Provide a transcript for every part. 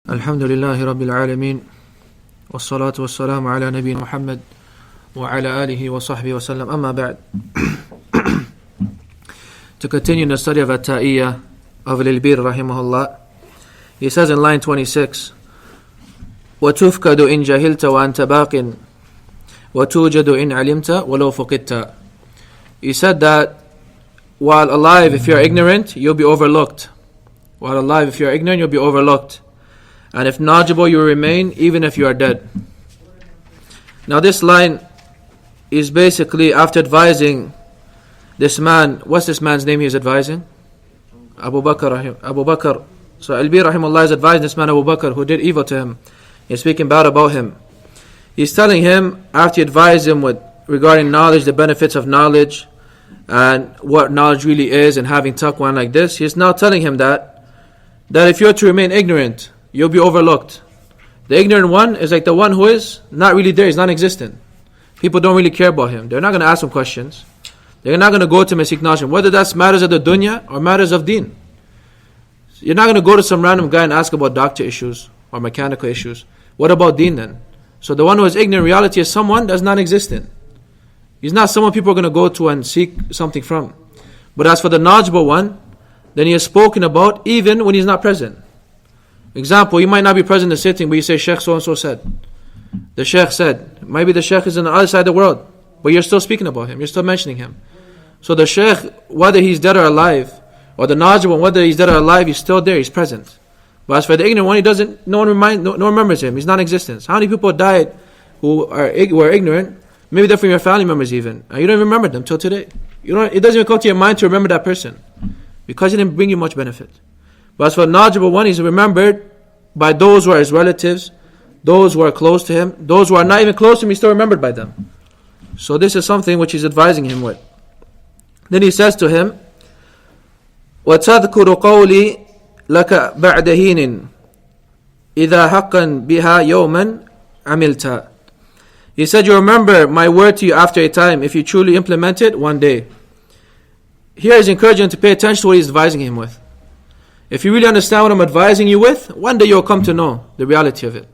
Alhamdulillahi Rabbil Alameen. Wassalatu wassalamu ala Nabi Muhammad wa ala alihi wa sahbihi wa sallam. Amma ba'd. To continue the study of Al-Taiyyah of Al-Ilbeeri rahimahullah, he says in line 26, وَتُفْكَدُ إِن جَهِلْتَ وَأَنْتَ بَاقٍ وَتُوجَدُ إِن عَلِمْتَ وَلَوْ فُقِدْتَ. He said that while alive, if you're ignorant, you'll be overlooked. While alive, if you're ignorant, you'll be overlooked. And if knowledgeable, you will remain even if you are dead. Now this line is basically after advising this man. What's this man's name he is advising? Abu Bakr. So Al-Ilbeeri rahimahullah is advising this man Abu Bakr who did evil to him. He's speaking bad about him. He's telling him, after he advised him regarding knowledge, the benefits of knowledge, and what knowledge really is, and having taqwa like this, he's now telling him that if you're to remain ignorant, you'll be overlooked. The ignorant one is like the one who is not really there, he's non-existent. People don't really care about him. They're not going to ask him questions. They're not going to go to him and seek knowledge, whether that's matters of the dunya or matters of deen. You're not going to go to some random guy and ask about doctor issues or mechanical issues. What about deen then? So the one who is ignorant in reality is someone that's non-existent. He's not someone people are going to go to and seek something from. But as for the knowledgeable one, then he is spoken about even when he's not present. Example, you might not be present in the sitting, but you say, Sheikh so-and-so said. The Sheikh said. Maybe the Sheikh is on the other side of the world, but you're still speaking about him, you're still mentioning him. So the Sheikh, whether he's dead or alive, or the knowledgeable one, whether he's dead or alive, he's still there, he's present. But as for the ignorant one, no one remembers him, he's non-existent. How many people died who are ignorant? Maybe they're from your family members even, and you don't even remember them till today. It doesn't even come to your mind to remember that person, because he didn't bring you much benefit. But as for the knowledgeable one, he's remembered by those who are his relatives, those who are close to him, those who are not even close to him, he's still remembered by them. So this is something which he's advising him with. Then he says to him, وَتَذْكُرُ قَوْلِي لَكَ بَعْدَ هِينٍ إِذَا حَقًّا بِهَا يَوْمًا عَمِلْتَ. He said, you remember my word to you after a time, if you truly implement it one day. Here he's encouraging him to pay attention to what he's advising him with. If you really understand what I'm advising you with, one day you'll come to know the reality of it.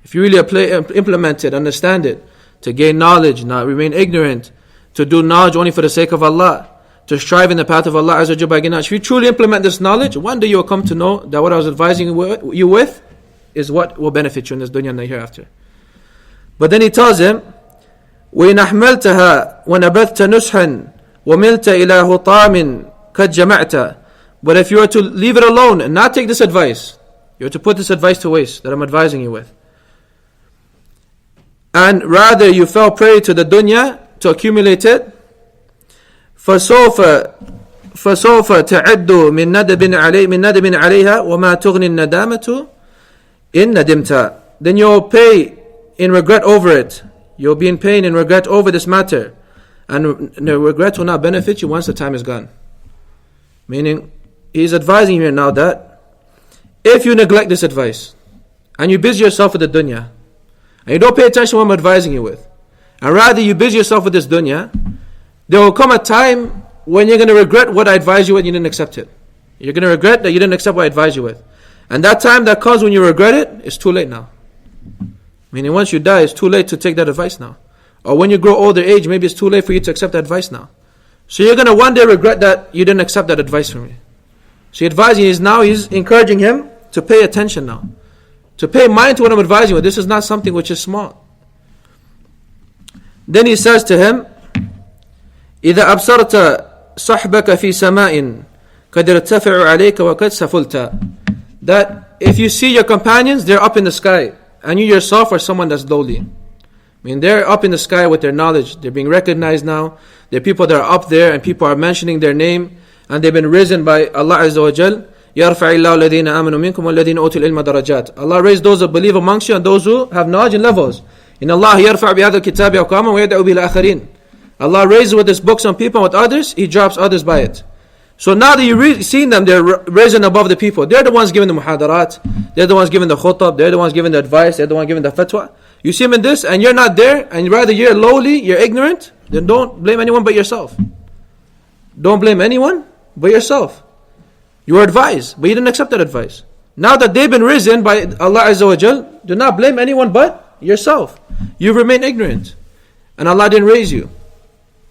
If you really implement it, understand it, to gain knowledge, not remain ignorant, to do knowledge only for the sake of Allah, to strive in the path of Allah Azza wa Jalla. If you truly implement this knowledge, one day you'll come to know that what I was advising you with is what will benefit you in this dunya and the hereafter. But then he tells him, وَإِنْ أَحْمَلْتَهَا وَنَبَثْتَ نُسْحًا وَمِلْتَ إِلَى هُطَامٍ قَدْ جَمَعْتَ. But if you are to leave it alone and not take this advice, you are to put this advice to waste that I'm advising you with, and rather you fell prey to the dunya to accumulate it, فَسَوْفَ تَعَدُّ مِن نَدَبٍ عَلَيْهَا وَمَا تُغْنِ النَّدَامَةُ إِن نَدِمْتَ. Then you'll pay in regret over it. You'll be in pain and regret over this matter, and the regret will not benefit you once the time is gone. Meaning, he's advising here now that if you neglect this advice and you busy yourself with the dunya and you don't pay attention to what I'm advising you with, and rather you busy yourself with this dunya, there will come a time when you're going to regret what I advised you with and you didn't accept it. You're going to regret that you didn't accept what I advised you with. And that time that comes when you regret it, it's too late now. Meaning once you die, it's too late to take that advice now. Or when you grow older age, maybe it's too late for you to accept that advice now. So you're going to one day regret that you didn't accept that advice from me. So he's encouraging him to pay attention now, to pay mind to what I'm advising you. This is not something which is small. Then he says to him, إِذَا أَبْصَرْتَ صَحْبَكَ فِي سَمَاءٍ قَدْ ارْتَفِعُ عَلَيْكَ وَقَدْ سَفُلْتَ. That if you see your companions, they're up in the sky, and you yourself are someone that's lowly. I mean, they're up in the sky with their knowledge. They're being recognized now. There are people that are up there, and people are mentioning their name, and they've been risen by Allah Azza wa Jal. يَرْفَعِ اللَّهُ الَّذِينَ آمَنُوا مِنْكُمْ وَالَّذِينَ أُوتُوا الْعِلْمَ دَرَجَاتٍ. Allah raised those that believe amongst you and those who have knowledge and levels. إِنَّ اللَّهَ يَرْفَعُ بِهَذَا الْكِتَابِ أَقْوَامًا وَيَدْعُ بِالْآخَرِينَ. Allah raises with this book some people, and with others, He drops others by it. So now that you've seen them, they're risen above the people. They're the ones giving the muhadarat, they're the ones giving the khutab, they're the ones giving the advice, they're the ones giving the fatwa. You see them in this, and you're not there, and rather you're lowly, you're ignorant, then don't blame anyone but yourself. Don't blame anyone but yourself. You were advised, but you didn't accept that advice. Now that they've been risen by Allah Azza wa Jal, do not blame anyone but yourself. You remain ignorant. And Allah didn't raise you.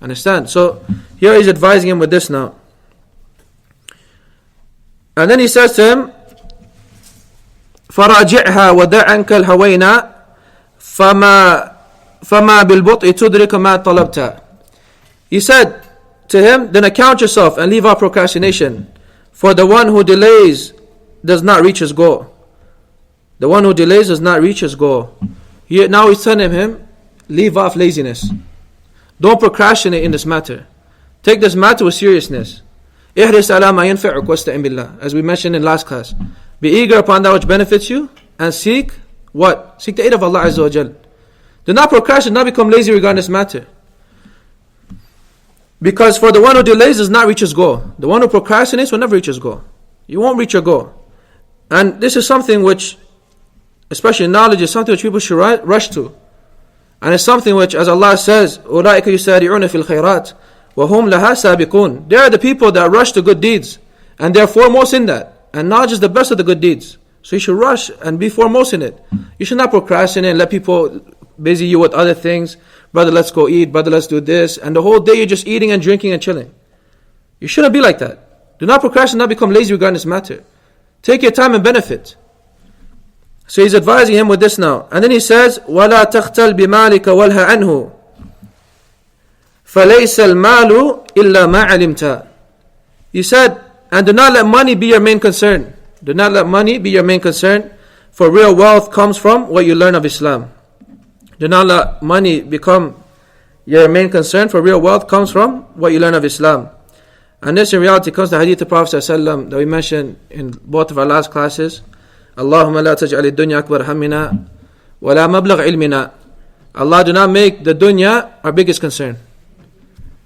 Understand? So here he's advising him with this now. And then he says to him, فَرَاجِعْهَا وَدَعْ عَنْكَ الْهَوَيْنَا فَمَا بِالْبُطْءِ تُدْرِكَ مَا طَلَبْتَ. He said to him, then account yourself and leave out procrastination. For the one who delays does not reach his goal. The one who delays does not reach his goal. Now he's telling him, leave off laziness. Don't procrastinate in this matter. Take this matter with seriousness. احرص على ما ينفعك واستعن بالله. As we mentioned in last class. Be eager upon that which benefits you and seek what? Seek the aid of Allah Azza wa Jal. Do not procrastinate, not become lazy regarding this matter. Because for the one who delays does not reach his goal. The one who procrastinates will never reach his goal. You won't reach your goal. And this is something which, especially knowledge, is something which people should rush to. And it's something which, as Allah says, أُولَٰئِكَ يُسَارِعُونَ فِي الْخَيْرَاتِ وَهُمْ لَهَا سَابِقُونَ. They are the people that rush to good deeds. And they are foremost in that. And knowledge is the best of the good deeds. So you should rush and be foremost in it. You should not procrastinate and let people busy you with other things. Brother, let's go eat. Brother, let's do this. And the whole day you're just eating and drinking and chilling. You shouldn't be like that. Do not procrastinate, not become lazy regarding this matter. Take your time and benefit. So he's advising him with this now. And then he says, وَلَا تَخْتَلْ بِمَالِكَ وَالْهَ عَنْهُ فَلَيْسَ الْمَالُ إِلَّا مَا عَلِمْتَ. He said, and do not let money be your main concern. Do not let money be your main concern, for real wealth comes from what you learn of Islam. Do not let money become your main concern, for real wealth comes from what you learn of Islam. And this in reality comes to the hadith of Prophet ﷺ that we mentioned in both of our last classes. Allahumma la taj'al ad-dunya akbar hammina wa la mablagh ilmina. Allah, do not make the dunya our biggest concern.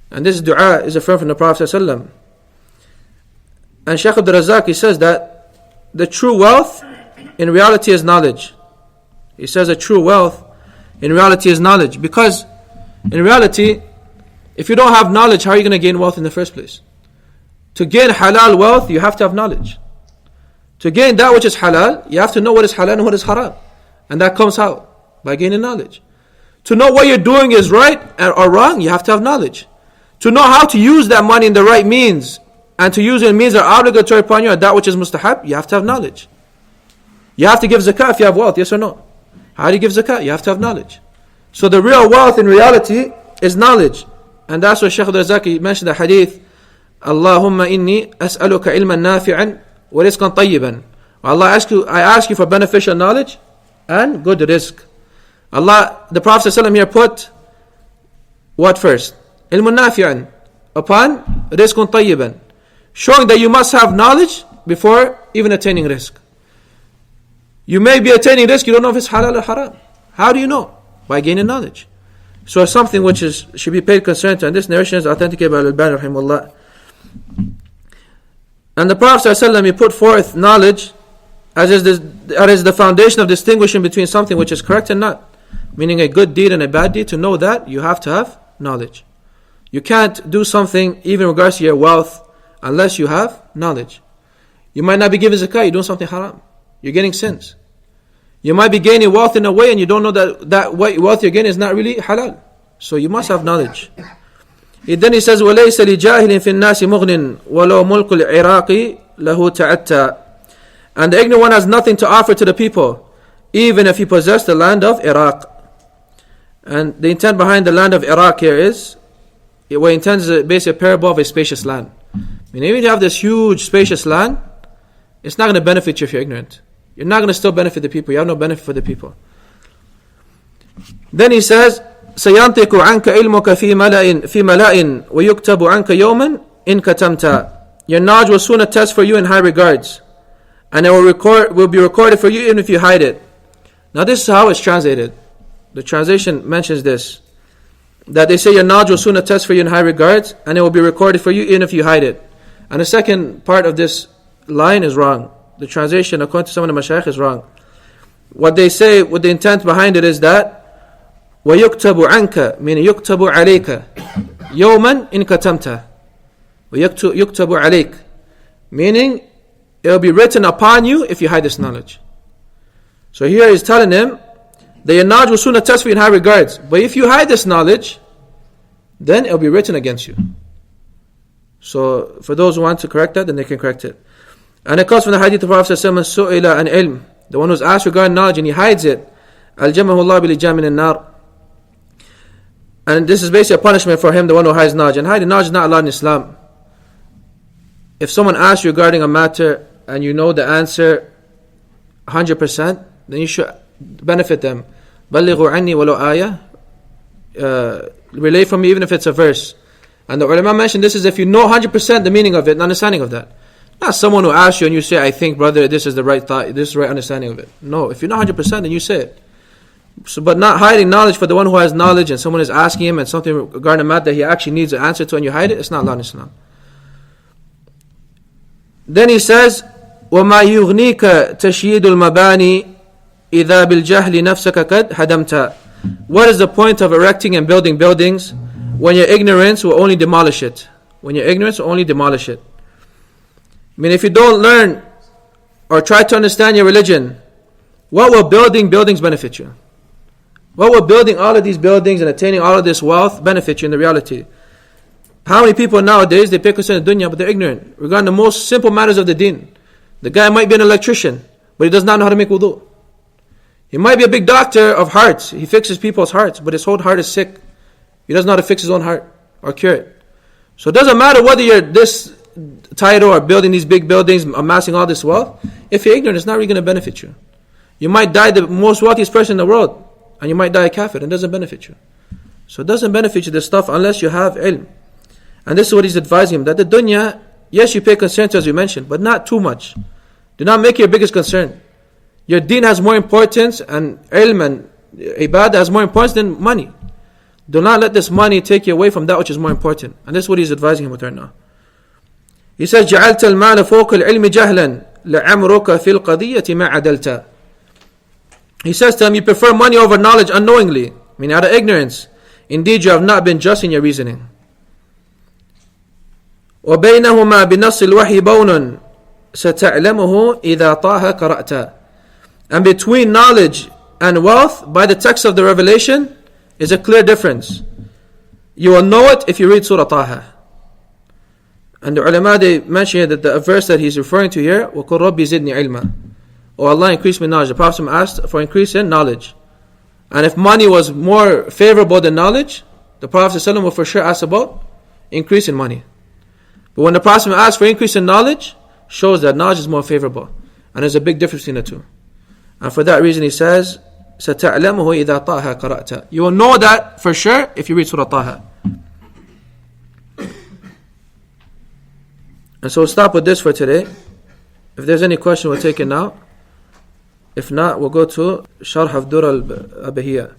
And this dua is affirmed from the Prophet ﷺ. And Shaykh Abdul Razak, he says that the true wealth in reality is knowledge. He says that true wealth in reality is knowledge. Because in reality, if you don't have knowledge, how are you going to gain wealth in the first place? To gain halal wealth, you have to have knowledge. To gain that which is halal, you have to know what is halal and what is haram. And that comes out by gaining knowledge. To know what you're doing is right or wrong, you have to have knowledge. To know how to use that money in the right means, and to use it in means that are obligatory upon you, and that which is mustahab, you have to have knowledge. You have to give zakah if you have wealth, yes or no? How do you give zakah? You have to have knowledge. So the real wealth in reality is knowledge. And that's what Shaykh al-Razaki mentioned the hadith, Allahumma inni as'aluka ilman nafi'an wa rizqan tayyiban. Allah, I ask you for beneficial knowledge and good rizq. Allah, the Prophet ﷺ here put what first? Ilmun nafi'an upon rizqun tayyiban. Showing that you must have knowledge before even attaining rizq. You may be attaining rizq, you don't know if it's halal or haram. How do you know? By gaining knowledge. So it's something which should be paid concern to, and this narration is authenticated by Al-Albani rahimahullah. And the Prophet ﷺ, he put forth knowledge as is the foundation of distinguishing between something which is correct and not. Meaning a good deed and a bad deed. To know that, you have to have knowledge. You can't do something even in regards to your wealth unless you have knowledge. You might not be giving zakah, you're doing something haram. You're getting sins. You might be gaining wealth in a way and you don't know that wealth you're getting is not really halal. So you must have knowledge. Then he says, وَلَيْسَ لِجَاهِلٍ فِي النَّاسِ مُغْنٍ وَلَوْ مُلْكُ الْعِرَاقِ لَهُ تَعَتَّى. And the ignorant one has nothing to offer to the people, even if he possessed the land of Iraq. And the intent behind the land of Iraq here is, what he intends is basically a parable of a spacious land. I mean, even if you have this huge spacious land, it's not going to benefit you if you're ignorant. You're not going to still benefit the people. You have no benefit for the people. Then he says, سَيَنْطِقُ عَنْكَ عِلْمُكَ فِي مَلَائٍ وَيُكْتَبُ عَنْكَ يَوْمًا إِنْ كَتَمْتَ. Your knowledge will soon attest for you in high regards, and it will be recorded for you even if you hide it. Now this is how it's translated. The translation mentions this, that they say your knowledge will soon attest for you in high regards, and it will be recorded for you even if you hide it. And the second part of this line is wrong. The translation, according to some of the mashayikh, is wrong. What they say, with the intent behind it is that وَيُكْتَبُ عَنْكَ, meaning يُكْتَبُ عَلَيْكَ يَوْمًا إِنْ كَتَمْتَ. وَيُكْتَبُ عَلَيْكَ, meaning it will be written upon you if you hide this knowledge. So here he's telling him that your knowledge will soon attest for you in high regards. But if you hide this knowledge, then it will be written against you. So for those who want to correct that, then they can correct it. And it comes from the hadith of Prophet Su'ila an ilm, the one who's asked regarding knowledge and he hides it. Al-jamahu Allah bil-ijam min an-nar. And this is basically a punishment for him, the one who hides knowledge. And hiding knowledge is not allowed in Islam. If someone asks you regarding a matter and you know the answer 100%, then you should benefit them. بَلِّغُوا عَنِّي وَلَوْ آيَةً. Relay from me even if it's a verse. And the ulama mentioned this is if you know 100% the meaning of it and understanding of that. Not someone who asks you and you say, I think brother this is the right thought, this is the right understanding of it. No, if you know 100% then you say it. So, but not hiding knowledge for the one who has knowledge and someone is asking him and something regarding a matter that he actually needs an answer to and you hide it, it's not allowed in Islam. Then he says, وَمَا يُغْنِيكَ تَشْيِيدُ الْمَبَانِي إِذَا بِالْجَهْلِ نَفْسَكَ قَدْ هَدَمْتَ. What is the point of erecting and building buildings when your ignorance will only demolish it? When your ignorance will only demolish it. I mean, if you don't learn or try to understand your religion, what will building buildings benefit you? What will building all of these buildings and attaining all of this wealth benefit you in the reality? How many people nowadays, they pay concern to dunya, but they're ignorant regarding the most simple matters of the deen. The guy might be an electrician, but he does not know how to make wudu. He might be a big doctor of hearts. He fixes people's hearts, but his whole heart is sick. He doesn't know how to fix his own heart or cure it. So it doesn't matter whether you're this title or building these big buildings, amassing all this wealth. If you're ignorant, it's not really going to benefit you. You might die the most wealthiest person in the world, and you might die a kafir, and it doesn't benefit you. So it doesn't benefit you, this stuff, unless you have ilm. And this is what he's advising him, that the dunya, yes, you pay concern to, as we mentioned, but not too much. Do not make it your biggest concern. Your deen has more importance, and ilm and ibadah has more importance than money. Do not let this money take you away from that which is more important. And this is what he's advising him with right now. He says, جَعَلْتَ الْمَالَ فَوْقَ الْعِلْمِ جَهْلًا لَعَمْرُكَ فِي الْقَضِيَّةِ مَا عَدَلْتَ. He says to him, you prefer money over knowledge unknowingly, meaning out of ignorance. Indeed, you have not been just in your reasoning. وَبَيْنَهُمَا بِنَصِّ الْوَحْيِ بَوْنٌ سَتَعْلَمُهُ إِذَا طَاهَ قَرَأْتَ. And between knowledge and wealth, by the text of the revelation, is a clear difference. You will know it if you read Surah Taha. And the ulama, they mention here that the verse that he's referring to here, وَقُلْ رَبِّ زِدْنِي عِلْمًا. Oh Allah, increase me knowledge. The Prophet asked for increase in knowledge. And if money was more favorable than knowledge, the Prophet would for sure ask about increase in money. But when the Prophet asked for increase in knowledge, shows that knowledge is more favorable. And there's a big difference between the two. And for that reason he says, سَتَعْلَمُهُ إِذَا طَاهَ قَرَأْتَ. You will know that for sure if you read Surah Taha. And so we'll stop with this for today. If there's any question, we'll take it now. If not, we'll go to Sharh of Dur al-Bahiyya.